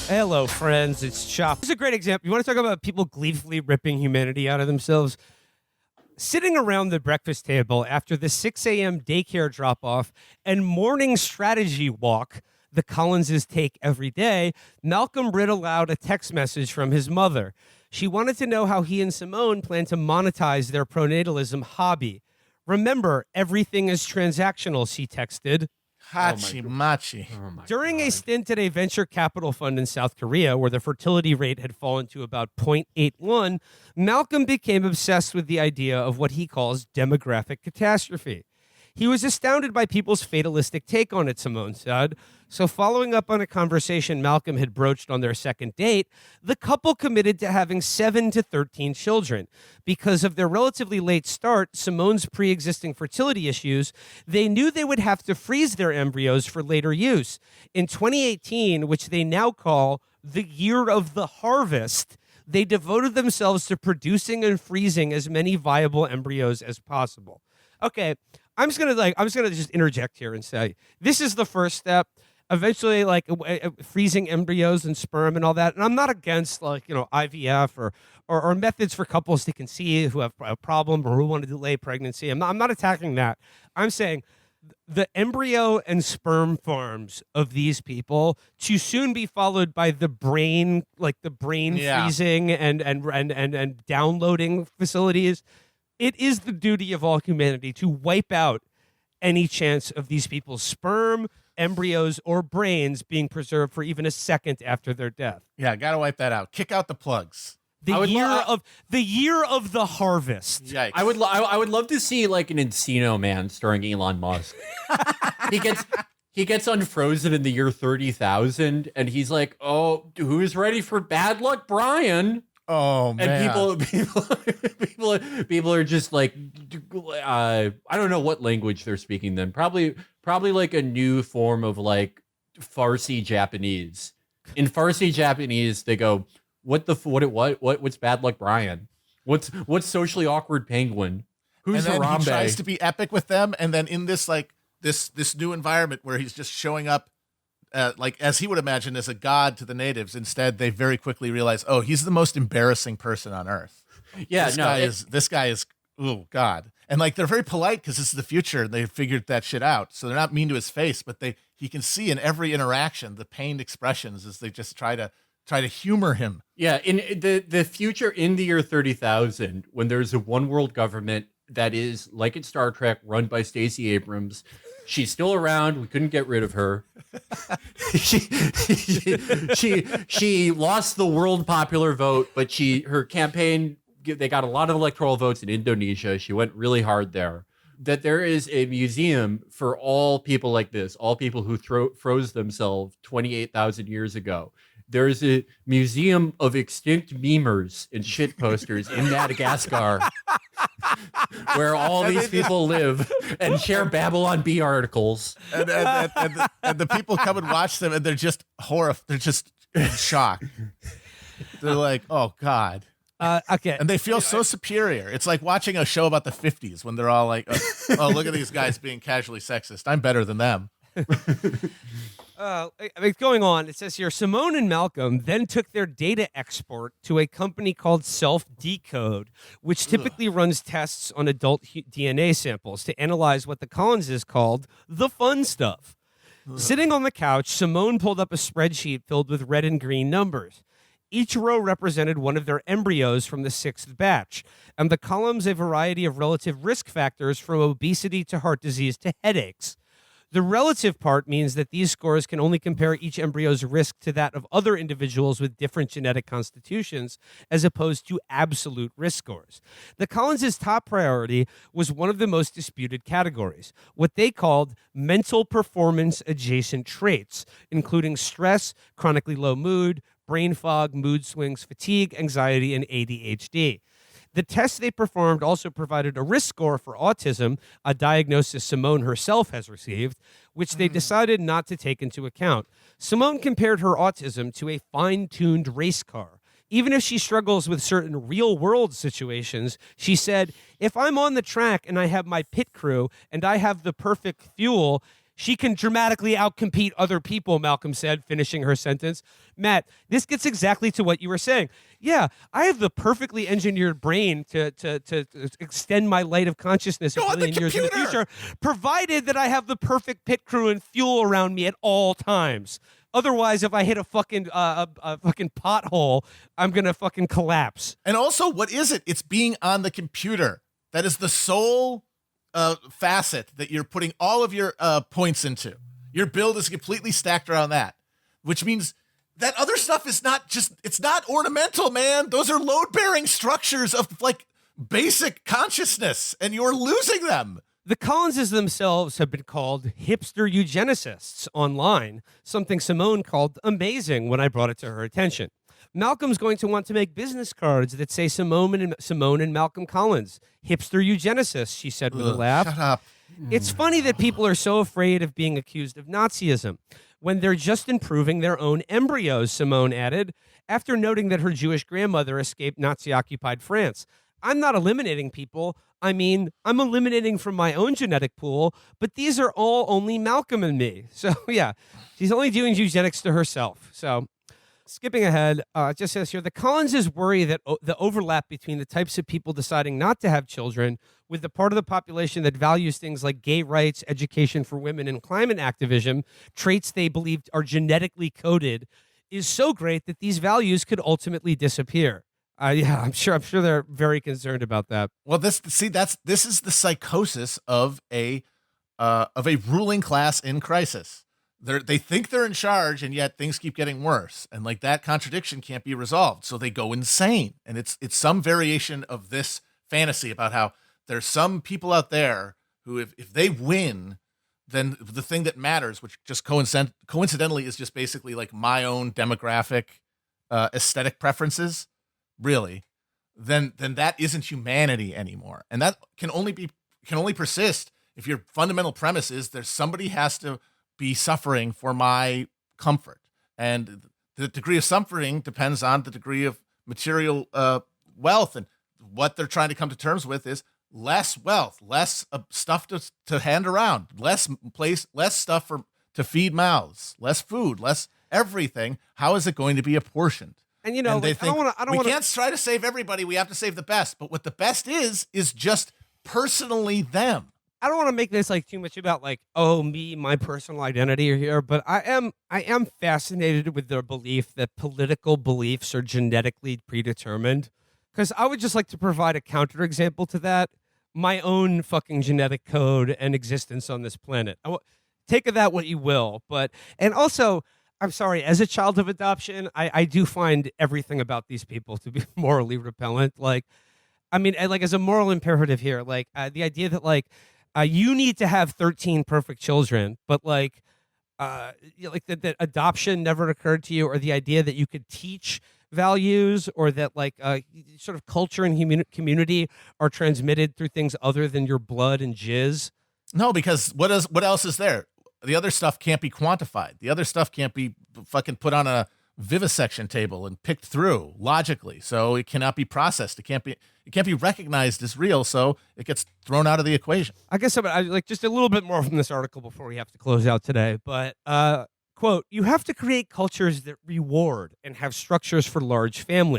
Hello, friends. It's Chapo. This is a great example. You want to talk about people gleefully ripping humanity out of themselves? Sitting around the breakfast table after the 6 a.m. daycare drop-off and morning strategy walk the Collinses take every day, Malcolm read aloud a text message from his mother. She wanted to know how he and Simone plan to monetize their pronatalism hobby. Remember, everything is transactional, she texted. Hachi-machi. During a stint at a venture capital fund in South Korea, where the fertility rate had fallen to about 0.81, Malcolm became obsessed with the idea of what he calls demographic catastrophe. He was astounded by people's fatalistic take on it, Simone said. So following up on a conversation Malcolm had broached on their second date, the couple committed to having 7 to 13 children. Because of their relatively late start, Simone's pre-existing fertility issues, they knew they would have to freeze their embryos for later use. In 2018, which they now call the year of the harvest, they devoted themselves to producing and freezing as many viable embryos as possible. Okay, I'm just gonna just interject here and say this is the first step. Eventually, freezing embryos and sperm and all that. And I'm not against IVF or methods for couples to conceive who have a problem or who want to delay pregnancy. I'm not attacking that. I'm saying the embryo and sperm farms of these people to soon be followed by the brain freezing and downloading facilities. It is the duty of all humanity to wipe out any chance of these people's sperm, embryos, or brains being preserved for even a second after their death. Yeah, gotta wipe that out. Kick out the plugs. The year of the harvest. Yikes. I would love to see like an Encino Man starring Elon Musk. he gets unfrozen in the year 30,000, and he's like, "Oh, who's ready for bad luck, Brian?" Oh man! And people are just like, I don't know what language they're speaking then. Probably like a new form of like Farsi Japanese. In Farsi Japanese, they go, what's bad luck, Brian? What's socially awkward penguin? Who's and then Harambe? He tries to be epic with them, and then in this this new environment where he's just showing up. As he would imagine, as a god to the natives. Instead, they very quickly realize, oh, he's the most embarrassing person on Earth. Yeah, this guy is, oh God. And like they're very polite because this is the future, and they figured that shit out. So they're not mean to his face, but he can see in every interaction the pained expressions as they just try to humor him. Yeah, in the future, in the year 30,000, when there's a one world government that is like in Star Trek, run by Stacey Abrams. She's still around. We couldn't get rid of her. She lost the world popular vote, but her campaign, they got a lot of electoral votes in Indonesia. She went really hard there. That there is a museum for all people like this, all people who froze themselves 28,000 years ago. There's a museum of extinct memers and shit posters in Madagascar where all these people live and share Babylon Bee articles. And the people come and watch them, and they're just horrified. They're just in shock. They're like, oh, God. Okay. And they feel so superior. It's like watching a show about the 50s when they're all like, oh, look at these guys being casually sexist. I'm better than them. Going on, it says here, Simone and Malcolm then took their data export to a company called Self-Decode, which typically runs tests on adult DNA samples to analyze what the Collinses called the fun stuff. Sitting on the couch, Simone pulled up a spreadsheet filled with red and green numbers. Each row represented one of their embryos from the 6th batch, and the columns a variety of relative risk factors from obesity to heart disease to headaches. The relative part means that these scores can only compare each embryo's risk to that of other individuals with different genetic constitutions, as opposed to absolute risk scores. The Collinses' top priority was one of the most disputed categories, what they called mental performance adjacent traits, including stress, chronically low mood, brain fog, mood swings, fatigue, anxiety, and ADHD. The tests they performed also provided a risk score for autism, a diagnosis Simone herself has received, which they decided not to take into account. Simone compared her autism to a fine-tuned race car. Even if she struggles with certain real-world situations, she said, if I'm on the track and I have my pit crew and I have the perfect fuel, She can dramatically outcompete other people, Malcolm said, finishing her sentence. Matt, this gets exactly to what you were saying. Yeah, I have the perfectly engineered brain to extend my light of consciousness a billion years in the future, provided that I have the perfect pit crew and fuel around me at all times. Otherwise, if I hit a fucking pothole, I'm gonna fucking collapse. And also, what is it? It's being on the computer. That is the sole facet that you're putting all of your points into. Your build is completely stacked around that, which means that other stuff is it's not ornamental, man. Those are load-bearing structures of like basic consciousness, and you're losing them. The Collinses themselves have been called hipster eugenicists online, something Simone called amazing when I brought it to her attention. Malcolm's going to want to make business cards that say Simone and Malcolm Collins, hipster eugenicists, she said with a laugh. Shut up. It's funny that people are so afraid of being accused of Nazism when they're just improving their own embryos, Simone added, after noting that her Jewish grandmother escaped Nazi-occupied France. I'm not eliminating people. I mean, I'm eliminating from my own genetic pool, but these are all only Malcolm and me. So, yeah, she's only doing eugenics to herself. So, skipping ahead, it just says here, the Collinses worry that the overlap between the types of people deciding not to have children with the part of the population that values things like gay rights, education for women, and climate activism, traits they believe are genetically coded, is so great that these values could ultimately disappear. Yeah, I'm sure they're very concerned about that. Well, this is the psychosis of a ruling class in crisis. They think they're in charge, and yet things keep getting worse, and like that contradiction can't be resolved, so they go insane. And it's some variation of this fantasy about how there's some people out there who, if they win, then the thing that matters, which just coincidentally is just basically like my own demographic aesthetic preferences, really, then that isn't humanity anymore. And that can only persist if your fundamental premise is there's somebody has to be suffering for my comfort. And the degree of suffering depends on the degree of material wealth. And what they're trying to come to terms with is less wealth, less stuff to hand around, less stuff to feed mouths, less food, less everything. How is it going to be apportioned? And, you know, they like, think, we wanna... can't try to save everybody. We have to save the best. But what the best is just personally them. I don't want to make this like too much about like, oh, me, my personal identity here, but I am fascinated with their belief that political beliefs are genetically predetermined. Because I would just like to provide a counterexample to that. My own fucking genetic code and existence on this planet. Take of that what you will. And also, I'm sorry, as a child of adoption, I do find everything about these people to be morally repellent. Like, I mean, like as a moral imperative here, like the idea that like you need to have 13 perfect children, but like, that adoption never occurred to you, or the idea that you could teach values, or that like sort of culture and community are transmitted through things other than your blood and jizz. No, because what else is there? The other stuff can't be quantified. The other stuff can't be fucking put on a vivisection table and picked through logically. So it cannot be processed. It can't be recognized as real. So it gets thrown out of the equation. I guess I like just a little bit more from this article before we have to close out today. But quote, you have to create cultures that reward and have structures for large families.